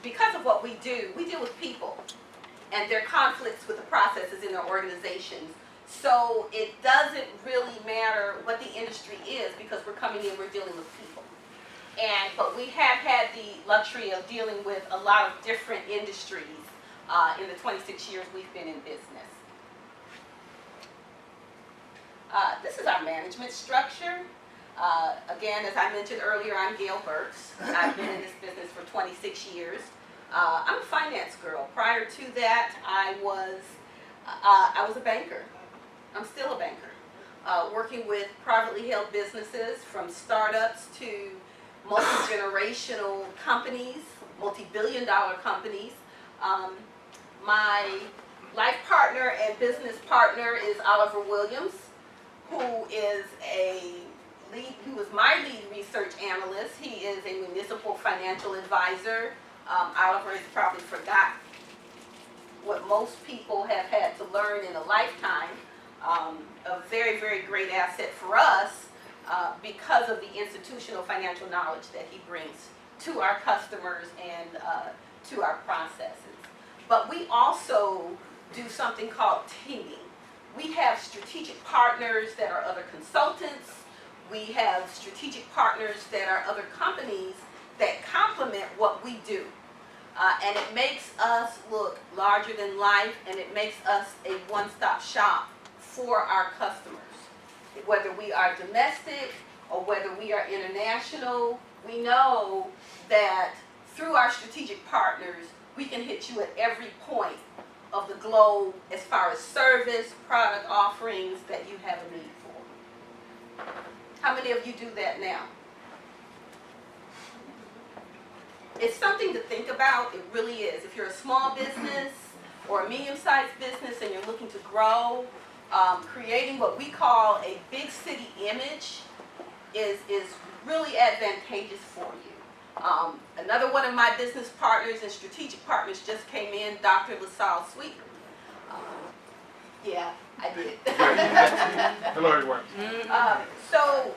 because of what we deal with people and their conflicts with the processes in their organizations. So it doesn't really matter what the industry is, because we're coming in, we're dealing with people. But we have had the luxury of dealing with a lot of different industries in the 26 years we've been in business. This is our management structure. Again, as I mentioned earlier, I'm Gail Birks. I've been in this business for 26 years. I'm a finance girl. Prior to that, I was a banker. I'm still a banker, working with privately held businesses, from startups to multi-generational companies, multi-billion-dollar companies. My life partner and business partner is Oliver Williams, who is my lead research analyst. He is a municipal financial advisor. Oliver has probably forgot what most people have had to learn in a lifetime. A very, very great asset for us because of the institutional financial knowledge that he brings to our customers and to our processes. But we also do something called teaming. We have strategic partners that are other consultants. We have strategic partners that are other companies that complement what we do. And it makes us look larger than life, and it makes us a one-stop shop for our customers. Whether we are domestic or whether we are international, we know that through our strategic partners, we can hit you at every point of the globe as far as service, product offerings that you have a need for. How many of you do that now? It's something to think about. It really is. If you're a small business or a medium-sized business and you're looking to grow, creating what we call a big city image is really advantageous for you. Another one of my business partners and strategic partners just came in, Dr. LaSalle Sweet. Yeah, I did. Hello, everyone. So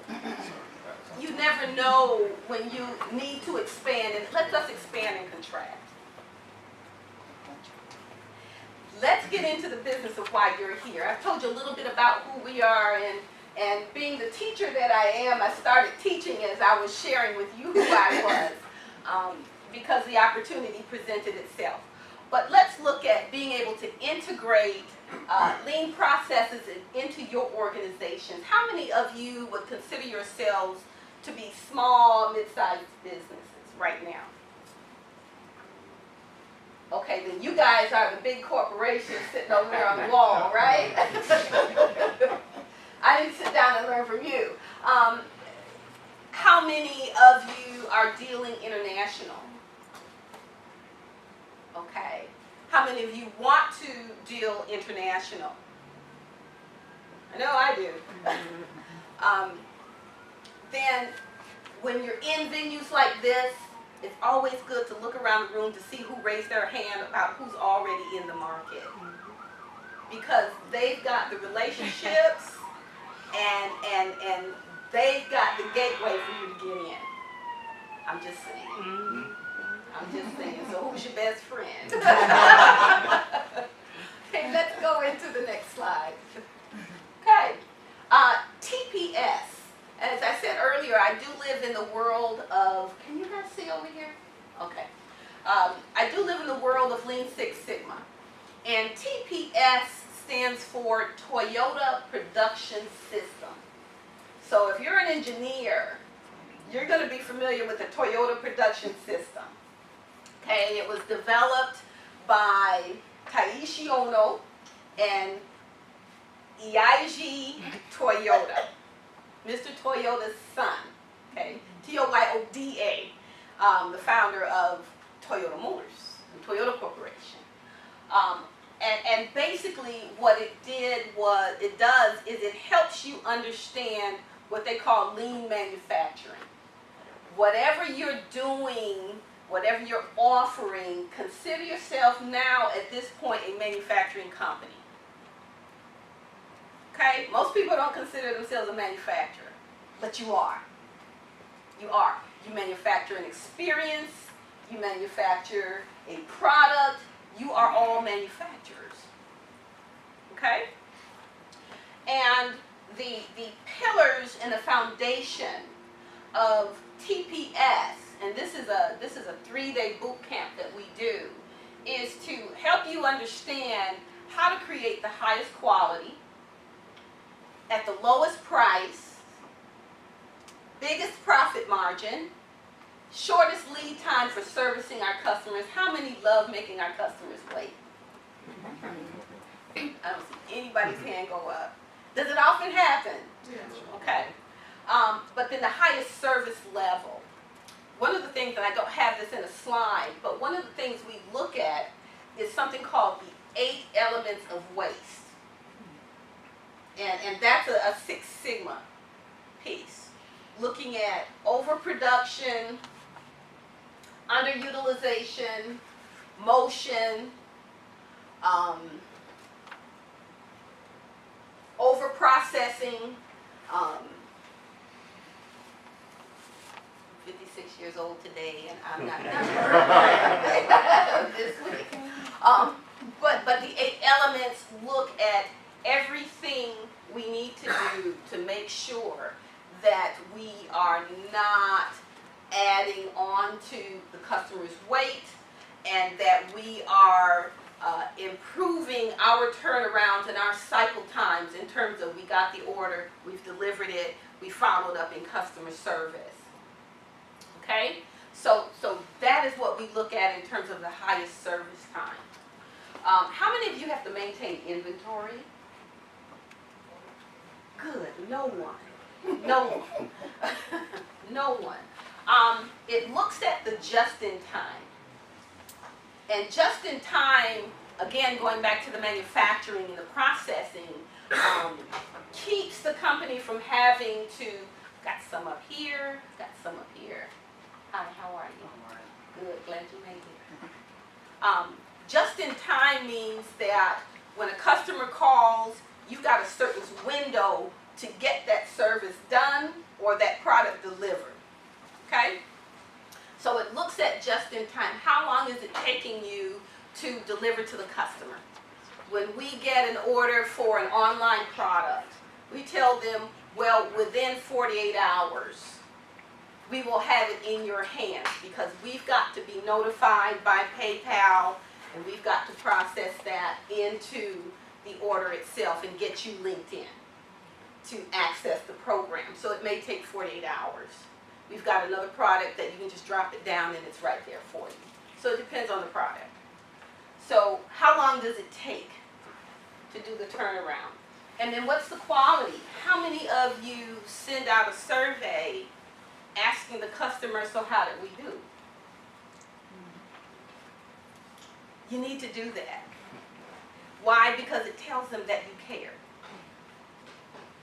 you never know when you need to expand, and let us expand and contract. Let's get into the business of why you're here. I've told you a little bit about who we are, and being the teacher that I am, I started teaching as I was sharing with you who I was, because the opportunity presented itself. But let's look at being able to integrate lean processes into your organizations. How many of you would consider yourselves to be small, mid-sized businesses right now? Okay, then you guys are the big corporations sitting over there on the wall, right? I need to sit down and learn from you. How many of you are dealing international? Okay. How many of you want to deal international? I know I do. Then when you're in venues like this, it's always good to look around the room to see who raised their hand about who's already in the market. Because they've got the relationships and they've got the gateway for you to get in. I'm just saying. I'm just saying. So who's your best friend? Okay, let's go into the next slide. Okay. TPS. As I said earlier, I do live in the world of, can you guys see over here? Okay. I do live in the world of Lean Six Sigma. And TPS stands for Toyota Production System. So if you're an engineer, you're going to be familiar with the Toyota Production System. Okay, it was developed by Taiichi Ono and Eiji Toyota, Mr. Toyoda's son, okay, T-O-Y-O-D-A, the founder of Toyota Motors, and Toyota Corporation. And basically what it does is it helps you understand what they call lean manufacturing. Whatever you're doing, whatever you're offering, consider yourself now at this point a manufacturing company. Okay? Most people don't consider themselves a manufacturer, but you are. You are. You manufacture an experience, you manufacture a product, you are all manufacturers. Okay? And the pillars and the foundation of TPS, and this is a 3-day boot camp that we do, is to help you understand how to create the highest quality at the lowest price, biggest profit margin, shortest lead time for servicing our customers. How many love making our customers wait? I don't see anybody's hand go up. Does it often happen? Yes. Okay. But then the highest service level. One of the things, and I don't have this in a slide, but one of the things we look at is something called the 8 elements of waste. And that's a 6 Sigma piece. Looking at overproduction, underutilization, motion, overprocessing. 56 years old today, and I'm not this week. But the 8 elements look at everything we need to do to make sure that we are not adding on to the customer's weight, and that we are improving our turnarounds and our cycle times in terms of we got the order, we've delivered it, we followed up in customer service. Okay? So that is what we look at in terms of the highest service time. How many of you have to maintain inventory? Good, no one. No one. No one. It looks at the just-in-time. And just-in-time, again, going back to the manufacturing and the processing, keeps the company from having to, got some up here, got some up here. Hi, how are you? Good, glad you made it. Just-in-time means that when a customer calls, you've got a certain window to get that service done or that product delivered. Okay? So it looks at just-in-time. How long is it taking you to deliver to the customer? When we get an order for an online product, we tell them, well, within 48 hours, we will have it in your hands, because we've got to be notified by PayPal, and we've got to process that into the order itself and get you linked in to access the program. So it may take 48 hours. We've got another product that you can just drop it down and it's right there for you. So it depends on the product. So how long does it take to do the turnaround? And then what's the quality? How many of you send out a survey asking the customer, so how did we do? You need to do that. Why? Because it tells them that you care.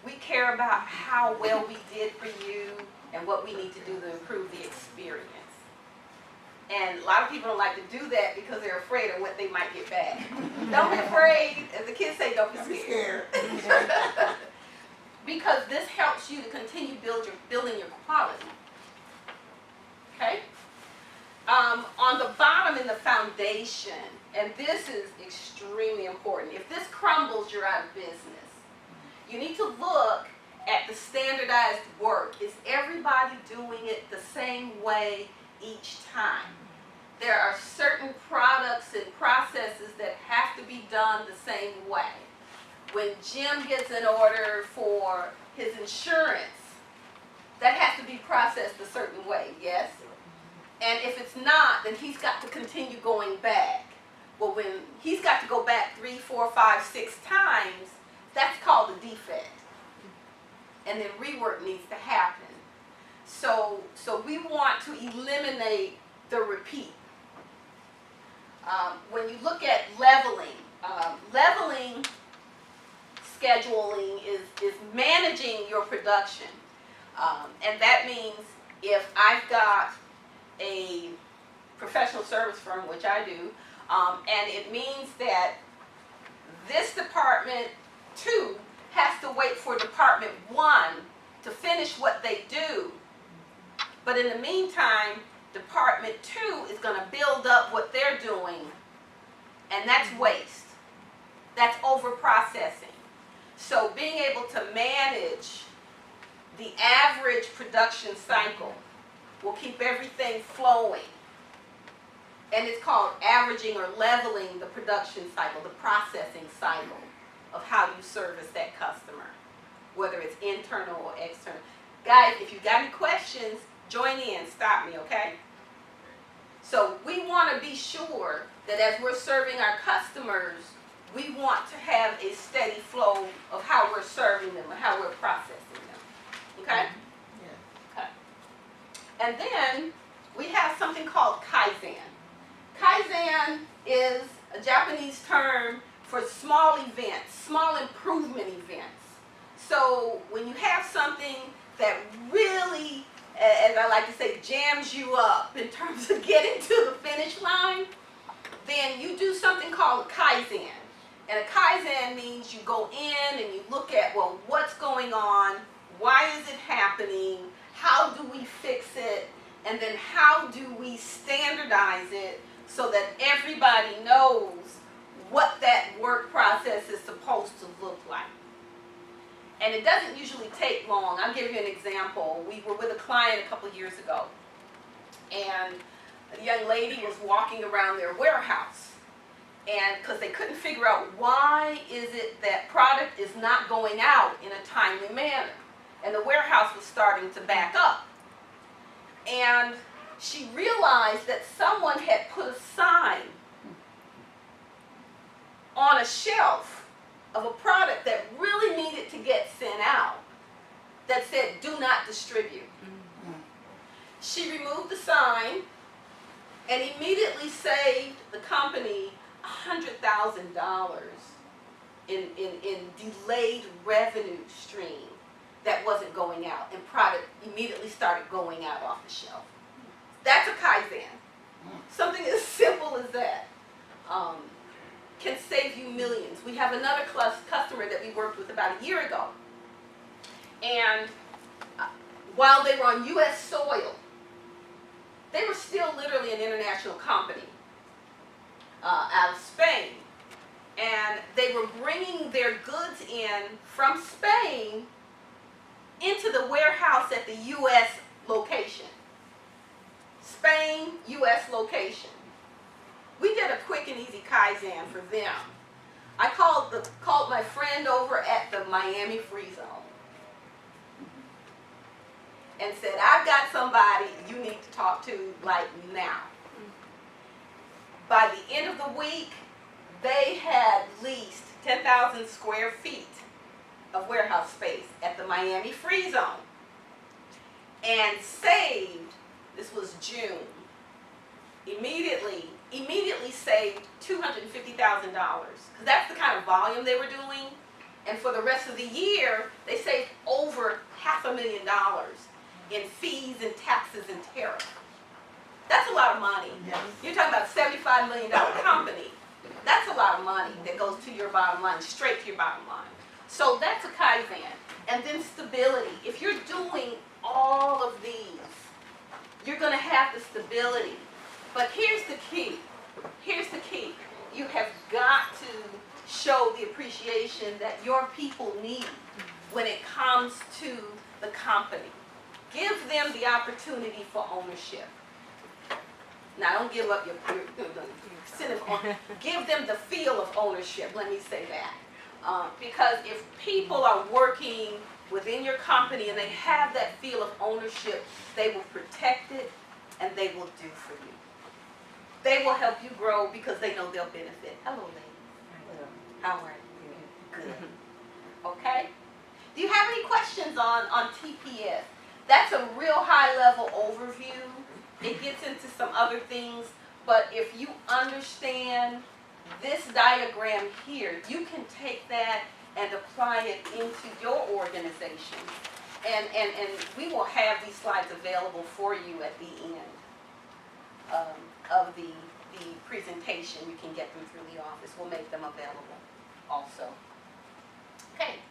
We care about how well we did for you and what we need to do to improve the experience. And a lot of people don't like to do that because they're afraid of what they might get back. Don't be afraid. As the kids say, don't be scared. Because this helps you to continue building your quality. Okay? On the bottom in the foundation, and this is extremely important. If this crumbles, you're out of business. You need to look at the standardized work. Is everybody doing it the same way each time? There are certain products and processes that have to be done the same way. When Jim gets an order for his insurance, that has to be processed a certain way, yes? And if it's not, then he's got to continue going back. Well, when he's got to go back 3, 4, 5, 6 times, that's called a defect. And then rework needs to happen. So we want to eliminate the repeat. When you look at leveling, leveling scheduling is managing your production. And that means if I've got a professional service firm, which I do, and it means that this department 2 has to wait for department 1 to finish what they do. But in the meantime, Department 2 is going to build up what they're doing, and that's waste. That's over-processing. So being able to manage the average production cycle will keep everything flowing. And it's called averaging or leveling the production cycle, the processing cycle of how you service that customer, whether it's internal or external. Guys, if you've got any questions, join in, stop me, okay? So we want to be sure that as we're serving our customers, we want to have a steady flow of how we're serving them and how we're processing them, okay? Yeah. Okay. And then we have something called Kaizen. Kaizen is a Japanese term for small events, small improvement events. So when you have something that really, as I like to say, jams you up in terms of getting to the finish line, then you do something called a Kaizen. And a Kaizen means you go in and you look at, well, what's going on? Why is it happening? How do we fix it? And then how do we standardize it so that everybody knows what that work process is supposed to look like? And it doesn't usually take long. I'll give you an example. We were with a client a couple of years ago, and a young lady was walking around their warehouse, and because they couldn't figure out why is it that product is not going out in a timely manner, and the warehouse was starting to back up. And she realized that someone had put a sign on a shelf of a product that really needed to get sent out that said, "Do not distribute." Mm-hmm. She removed the sign and immediately saved the company $100,000 in delayed revenue stream that wasn't going out, and product immediately started going out off the shelf. That's a Kaizen. Something as simple as that can save you millions. We have another customer that we worked with about a year ago, and while they were on U.S. soil, they were still literally an international company out of Spain, and they were bringing their goods in from Spain into the warehouse at the U.S. location. Spain, U.S. location. We did a quick and easy Kaizen for them. I called my friend over at the Miami Free Zone and said, "I've got somebody you need to talk to like now." By the end of the week, they had leased 10,000 square feet of warehouse space at the Miami Free Zone and saved, this was June, immediately saved $250,000, because that's the kind of volume they were doing. And for the rest of the year, they saved over $500,000 in fees and taxes and tariffs. That's a lot of money. Yes. You're talking about a $75 million company. That's a lot of money that goes to your bottom line, straight to your bottom line. So that's a Kaizen. And then stability. If you're doing all of these, you're going to have the stability. But here's the key. Here's the key. You have got to show the appreciation that your people need when it comes to the company. Give them the opportunity for ownership. Now, don't give up your give them the feel of ownership, let me say that. Because if people are working within your company and they have that feel of ownership, they will protect it and they will do for you. They will help you grow because they know they'll benefit. Hello, ladies. How are you? Good. Okay? Do you have any questions on TPS? That's a real high-level overview. It gets into some other things, but if you understand this diagram here, you can take that and apply it into your organization. And we will have these slides available for you at the end of the presentation. You can get them through the office. We'll make them available also. Okay.